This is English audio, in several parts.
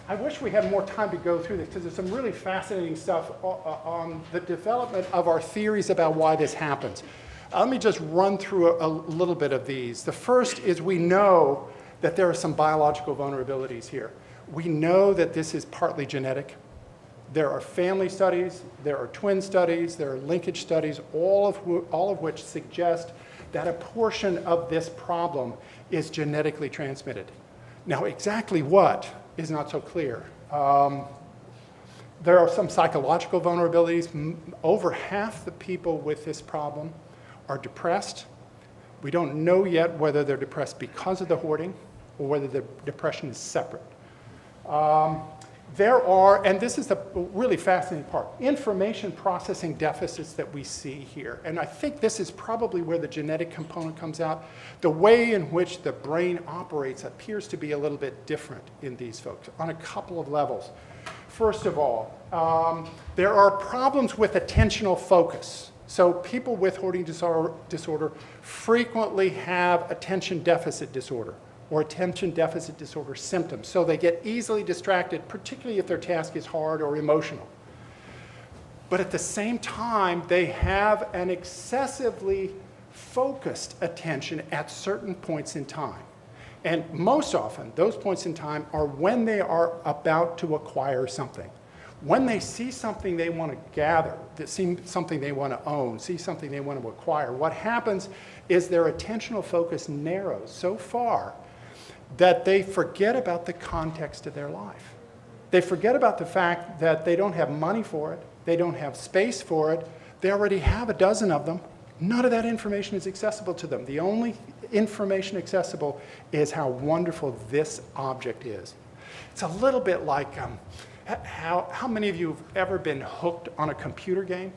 I wish we had more time to go through this because there's some really fascinating stuff on the development of our theories about why this happens. Let me just run through a little bit of these. The first is we know that there are some biological vulnerabilities here. We know that this is partly genetic. There are family studies, there are twin studies, there are linkage studies, all of which suggest that a portion of this problem is genetically transmitted. Now, exactly what is not so clear. There are some psychological vulnerabilities. Over half the people with this problem are depressed. We don't know yet whether they're depressed because of the hoarding or whether the depression is separate. There are, and this is the really fascinating part, information processing deficits that we see here. And I think this is probably where the genetic component comes out. The way in which the brain operates appears to be a little bit different in these folks on a couple of levels. First of all, there are problems with attentional focus. So people with hoarding disorder frequently have attention deficit disorder or attention deficit disorder symptoms. So they get easily distracted, particularly if their task is hard or emotional. But at the same time, they have an excessively focused attention at certain points in time. And most often, those points in time are when they are about to acquire something. When they see something they want to gather, see something they want to own, see something they want to acquire, what happens is their attentional focus narrows so far that they forget about the context of their life. They forget about the fact that they don't have money for it, they don't have space for it, they already have a dozen of them. None of that information is accessible to them. The only information accessible is how wonderful this object is. It's a little bit like how many of you have ever been hooked on a computer game?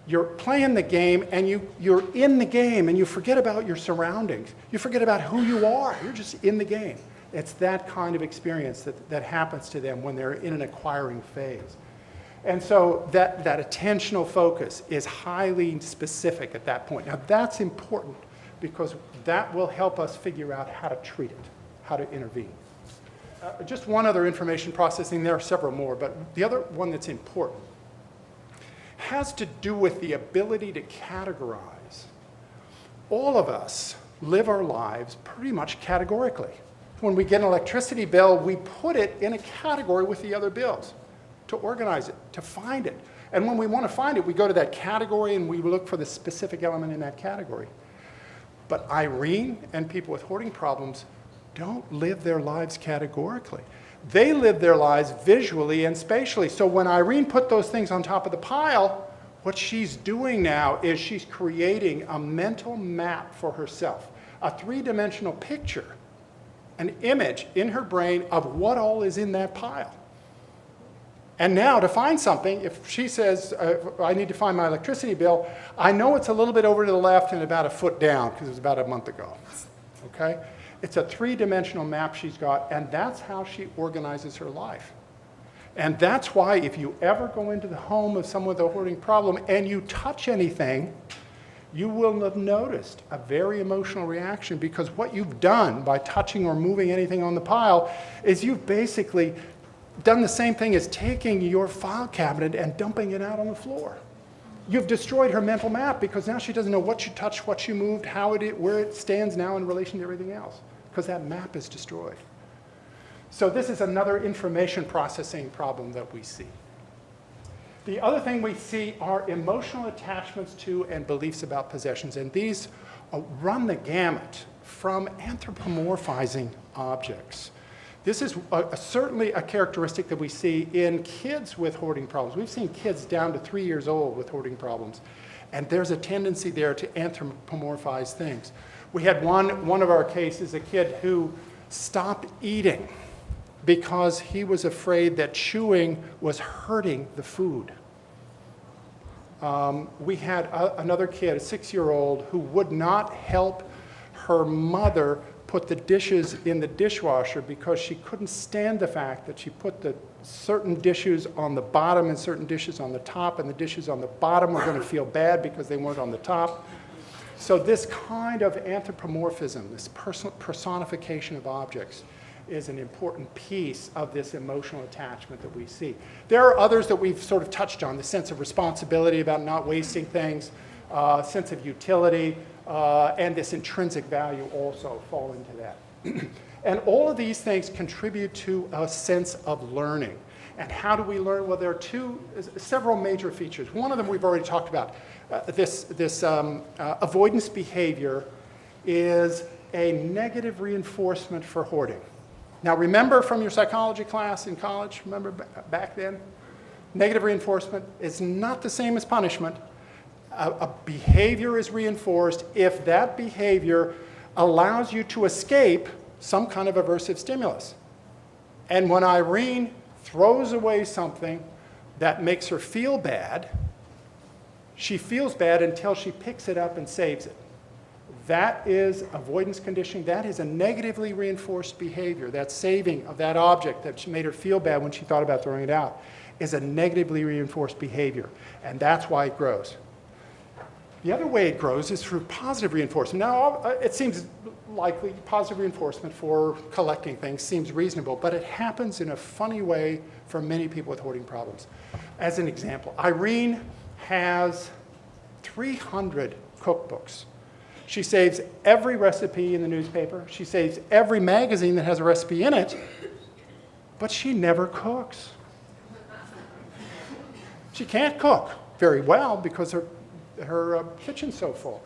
You're playing the game and you're in the game and you forget about your surroundings. You forget about who you are. You're just in the game. It's that kind of experience that happens to them when they're in an acquiring phase. And so that attentional focus is highly specific at that point. Now that's important because that will help us figure out how to treat it, how to intervene. Just one other information processing, there are several more, but the other one that's important has to do with the ability to categorize. All of us live our lives pretty much categorically. When we get an electricity bill, we put it in a category with the other bills to organize it, to find it. And when we want to find it, we go to that category and we look for the specific element in that category. But Irene and people with hoarding problems don't live their lives categorically. They live their lives visually and spatially. So when Irene put those things on top of the pile, what she's doing now is she's creating a mental map for herself, a three-dimensional picture, an image in her brain of what all is in that pile. And now to find something, if she says, I need to find my electricity bill, I know it's a little bit over to the left and about a foot down because it was about a month ago, okay? It's a three-dimensional map she's got, and that's how she organizes her life. And that's why if you ever go into the home of someone with a hoarding problem and you touch anything, you will have noticed a very emotional reaction because what you've done by touching or moving anything on the pile is you've basically done the same thing as taking your file cabinet and dumping it out on the floor. You've destroyed her mental map because now she doesn't know what you touched, what you moved, where it stands now in relation to everything else, because that map is destroyed. So this is another information processing problem that we see. The other thing we see are emotional attachments to and beliefs about possessions, and these run the gamut from anthropomorphizing objects. This is certainly a characteristic that we see in kids with hoarding problems. We've seen kids down to 3 years old with hoarding problems, and there's a tendency there to anthropomorphize things. We had one of our cases, a kid who stopped eating because he was afraid that chewing was hurting the food. We had another kid, a 6-year-old, who would not help her mother put the dishes in the dishwasher because she couldn't stand the fact that she put the certain dishes on the bottom and certain dishes on the top, and the dishes on the bottom were going to feel bad because they weren't on the top. So this kind of anthropomorphism, this personification of objects, is an important piece of this emotional attachment that we see. There are others that we've sort of touched on, the sense of responsibility about not wasting things, sense of utility, and this intrinsic value also fall into that. And all of these things contribute to a sense of learning. And how do we learn? Well, there are several major features. One of them we've already talked about. This avoidance behavior is a negative reinforcement for hoarding. Now, remember from your psychology class in college, remember back then? Negative reinforcement is not the same as punishment. A behavior is reinforced if that behavior allows you to escape some kind of aversive stimulus. And when Irene throws away something that makes her feel bad, she feels bad until she picks it up and saves it. That is avoidance conditioning. That is a negatively reinforced behavior. That saving of that object that made her feel bad when she thought about throwing it out is a negatively reinforced behavior. And that's why it grows. The other way it grows is through positive reinforcement. Now, it seems likely positive reinforcement for collecting things seems reasonable, but it happens in a funny way for many people with hoarding problems. As an example, Irene has 300 cookbooks. She saves every recipe in the newspaper. She saves every magazine that has a recipe in it, but she never cooks. She can't cook very well because her kitchen's so full.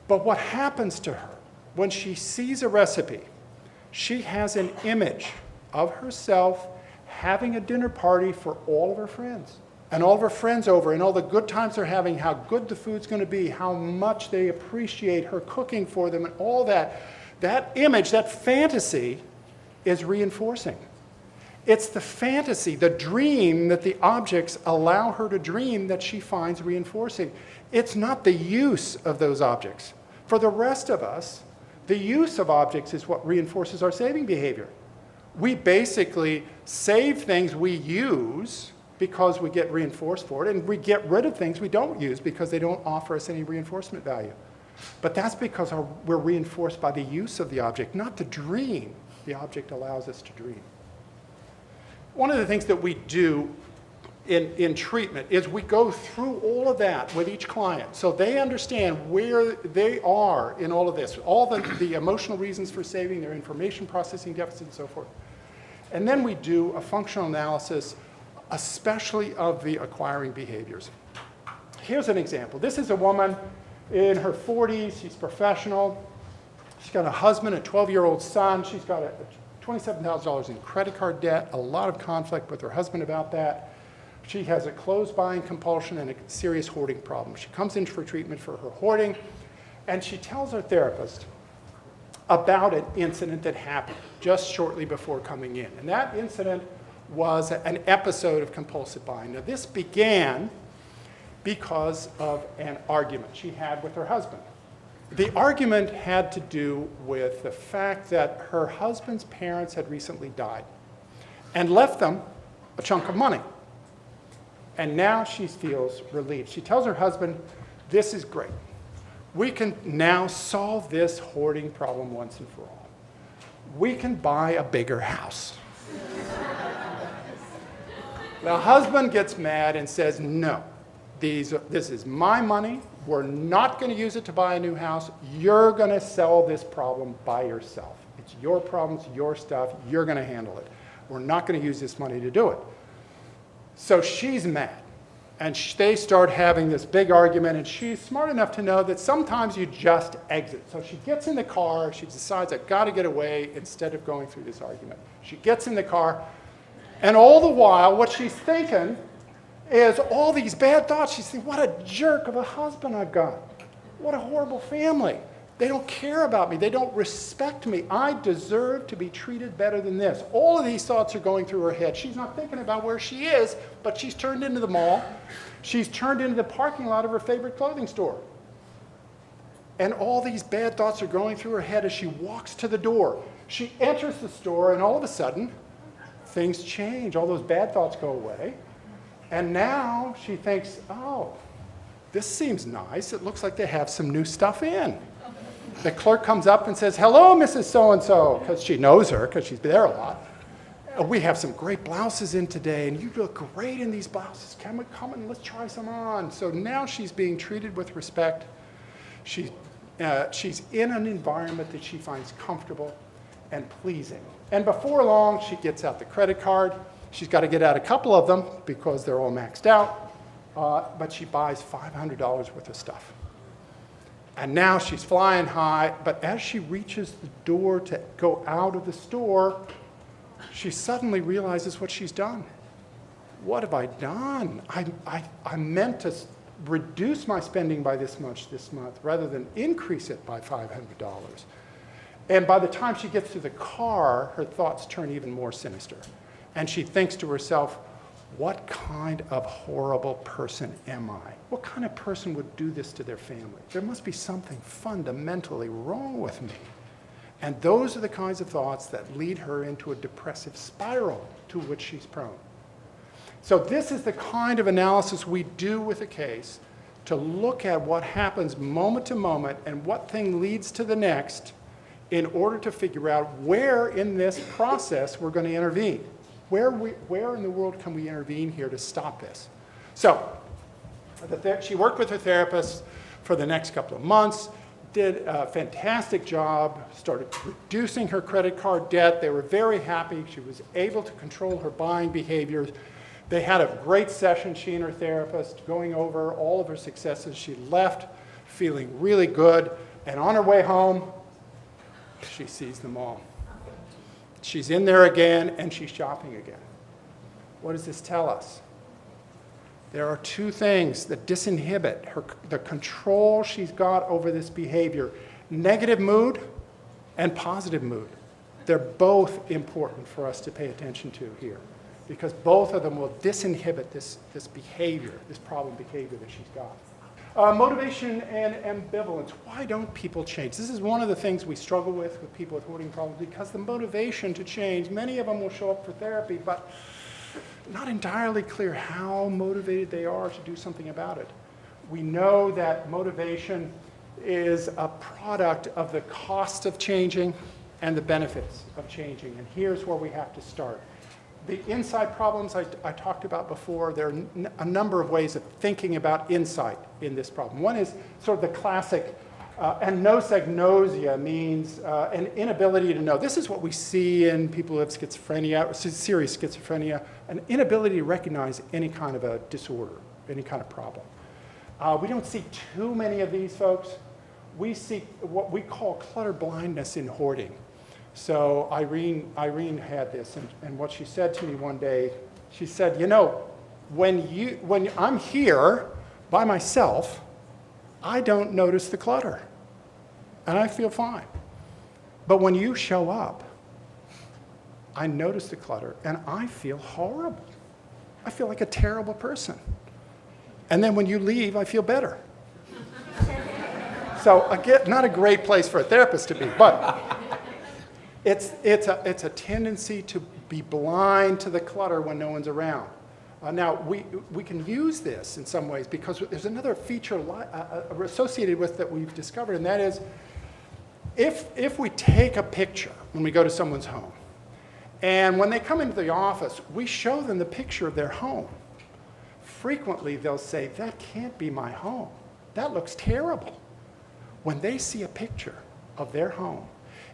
But what happens to her when she sees a recipe, she has an image of herself having a dinner party for all of her friends. And all of her friends over, and all the good times they're having, how good the food's going to be, how much they appreciate her cooking for them, and all that. That image, that fantasy, is reinforcing. It's the fantasy, the dream that the objects allow her to dream that she finds reinforcing. It's not the use of those objects. For the rest of us, the use of objects is what reinforces our saving behavior. We basically save things we use because we get reinforced for it, and we get rid of things we don't use because they don't offer us any reinforcement value. But that's because we're reinforced by the use of the object, not the dream the object allows us to dream. One of the things that we do in treatment is we go through all of that with each client so they understand where they are in all of this, all the emotional reasons for saving, their information processing deficit, and so forth. And then we do a functional analysis, especially of the acquiring behaviors. Here's an example. This is a woman in her 40s. She's professional. She's got a husband, a 12-year-old son. She's got $27,000 in credit card debt, a lot of conflict with her husband about that. She has a clothes buying compulsion and a serious hoarding problem. She comes in for treatment for her hoarding, and she tells her therapist about an incident that happened just shortly before coming in. And that incident was an episode of compulsive buying. Now, this began because of an argument she had with her husband. The argument had to do with the fact that her husband's parents had recently died and left them a chunk of money. And now she feels relieved. She tells her husband, this is great. We can now solve this hoarding problem once and for all. We can buy a bigger house. The husband gets mad and says, no, this is my money. We're not going to use it to buy a new house. You're going to solve this problem by yourself. It's your problems, your stuff. You're going to handle it. We're not going to use this money to do it. So she's mad. And they start having this big argument, and she's smart enough to know that sometimes you just exit. So she gets in the car. She decides, I've got to get away instead of going through this argument. She gets in the car. And all the while, what she's thinking is all these bad thoughts. She's thinking, what a jerk of a husband I've got. What a horrible family. They don't care about me. They don't respect me. I deserve to be treated better than this. All of these thoughts are going through her head. She's not thinking about where she is, but she's turned into the mall. She's turned into the parking lot of her favorite clothing store. And all these bad thoughts are going through her head as she walks to the door. She enters the store, and all of a sudden, things change. All those bad thoughts go away. And now she thinks, oh, this seems nice. It looks like they have some new stuff in. The clerk comes up and says, hello, Mrs. So-and-so, because she knows her, because she's there a lot. We have some great blouses in today, and you look great in these blouses. Come and let's try some on. So now she's being treated with respect. She's in an environment that she finds comfortable and pleasing. And before long, she gets out the credit card. She's got to get out a couple of them because they're all maxed out. But she buys $500 worth of stuff. And now she's flying high, but as she reaches the door to go out of the store, she suddenly realizes what she's done. What have I done? I meant to reduce my spending by this much this month rather than increase it by $500. And by the time she gets to the car, her thoughts turn even more sinister. And she thinks to herself, what kind of horrible person am I? What kind of person would do this to their family? There must be something fundamentally wrong with me. And those are the kinds of thoughts that lead her into a depressive spiral to which she's prone. So this is the kind of analysis we do with a case to look at what happens moment to moment and what thing leads to the next in order to figure out where in this process we're going to intervene. Where in the world can we intervene here to stop this? So she worked with her therapist for the next couple of months, did a fantastic job, started reducing her credit card debt. They were very happy. She was able to control her buying behaviors. They had a great session, she and her therapist, going over all of her successes. She left feeling really good, and on her way home, she sees them all. She's in there again, and she's shopping again. What does this tell us? There are two things that disinhibit the control she's got over this behavior: negative mood and positive mood. They're both important for us to pay attention to here, because both of them will disinhibit this behavior, this problem behavior that she's got. Motivation and ambivalence. Why don't people change? This is one of the things we struggle with people with hoarding problems, because the motivation to change, many of them will show up for therapy, but not entirely clear how motivated they are to do something about it. We know that motivation is a product of the cost of changing and the benefits of changing, and here's where we have to start. The insight problems I talked about before, there are a number of ways of thinking about insight in this problem. One is sort of the classic, anosognosia means an inability to know. This is what we see in people who have schizophrenia, serious schizophrenia, an inability to recognize any kind of a disorder, any kind of problem. We don't see too many of these folks. We see what we call clutter blindness in hoarding. So Irene had this, and what she said to me one day, she said, you know, when I'm here by myself, I don't notice the clutter, and I feel fine. But when you show up, I notice the clutter, and I feel horrible. I feel like a terrible person. And then when you leave, I feel better. So again, not a great place for a therapist to be, but it's a tendency to be blind to the clutter when no one's around. Now, we can use this in some ways because there's another feature associated with that we've discovered, and that is if we take a picture when we go to someone's home, and when they come into the office, we show them the picture of their home. Frequently, they'll say, that can't be my home. That looks terrible. When they see a picture of their home,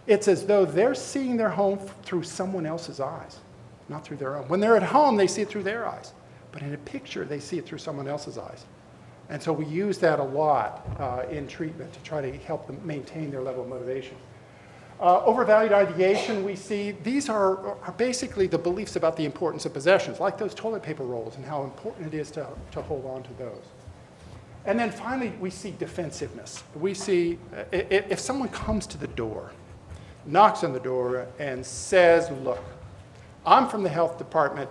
it's as though they're seeing their home through someone else's eyes, not through their own. When they're at home, they see it through their eyes. But in a picture, they see it through someone else's eyes. And so we use that a lot in treatment to try to help them maintain their level of motivation. Overvalued ideation, we see, these are basically the beliefs about the importance of possessions, like those toilet paper rolls and how important it is to hold on to those. And then finally, we see defensiveness. We see, if someone comes to the door, knocks on the door and says, look, I'm from the health department.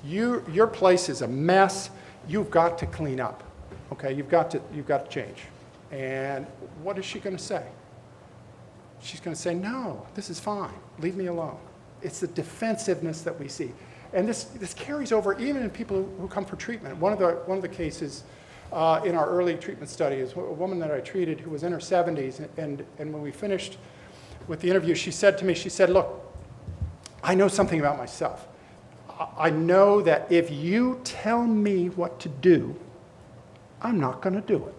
Your place is a mess. You've got to clean up. Okay, you've got to change. And what is she going to say? She's going to say, no, this is fine. Leave me alone. It's the defensiveness that we see. And this carries over even in people who come for treatment. One of the cases in our early treatment study is a woman that I treated who was in her 70s, and when we finished with the interview, she said to me, she said, look, I know something about myself. I know that if you tell me what to do, I'm not going to do it.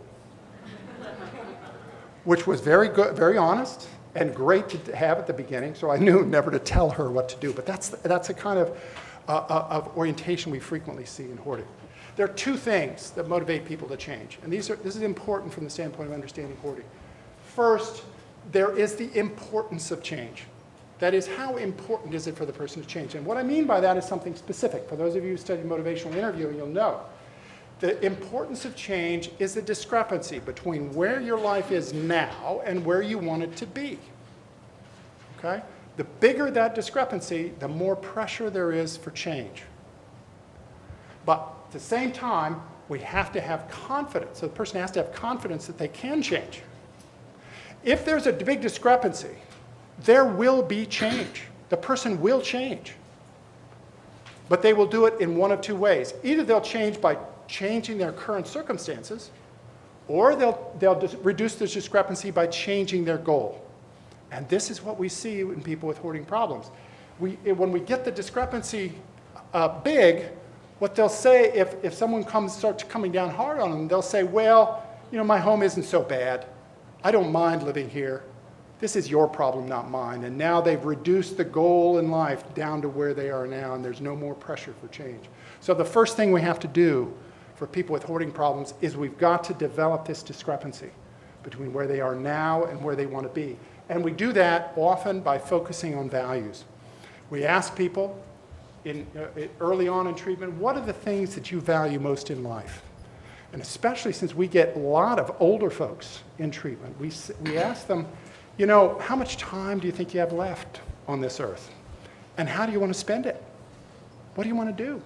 Which was very good, very honest, and great to have at the beginning, so I knew never to tell her what to do. But that's a kind of orientation we frequently see in hoarding. There are two things that motivate people to change, and this is important from the standpoint of understanding hoarding. First, there is the importance of change. That is, how important is it for the person to change? And what I mean by that is something specific. For those of you who study motivational interviewing, you'll know. The importance of change is the discrepancy between where your life is now and where you want it to be. Okay? The bigger that discrepancy, the more pressure there is for change. But at the same time, we have to have confidence. So the person has to have confidence that they can change. If there's a big discrepancy, there will be change. The person will change. But they will do it in one of two ways. Either they'll change by changing their current circumstances, or they'll reduce the discrepancy by changing their goal. And this is what we see in people with hoarding problems. When we get the discrepancy big, what they'll say, if someone starts coming down hard on them, they'll say, well, my home isn't so bad. I don't mind living here. This is your problem, not mine. And now they've reduced the goal in life down to where they are now, and there's no more pressure for change. So the first thing we have to do for people with hoarding problems is we've got to develop this discrepancy between where they are now and where they want to be. And we do that often by focusing on values. We ask people early on in treatment, what are the things that you value most in life? And especially since we get a lot of older folks in treatment, we ask them, how much time do you think you have left on this earth? And how do you want to spend it? What do you want to do?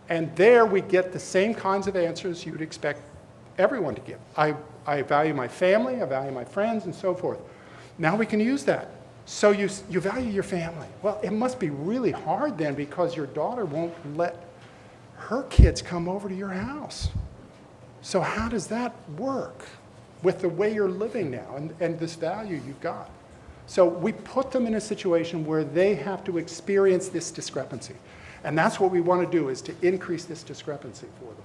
And there we get the same kinds of answers you'd expect everyone to give. I value my family, I value my friends, and so forth. Now we can use that. So you value your family. Well, it must be really hard then because your daughter won't let her kids come over to your house. So how does that work with the way you're living now and this value you've got? So we put them in a situation where they have to experience this discrepancy. And that's what we want to do, is to increase this discrepancy for them.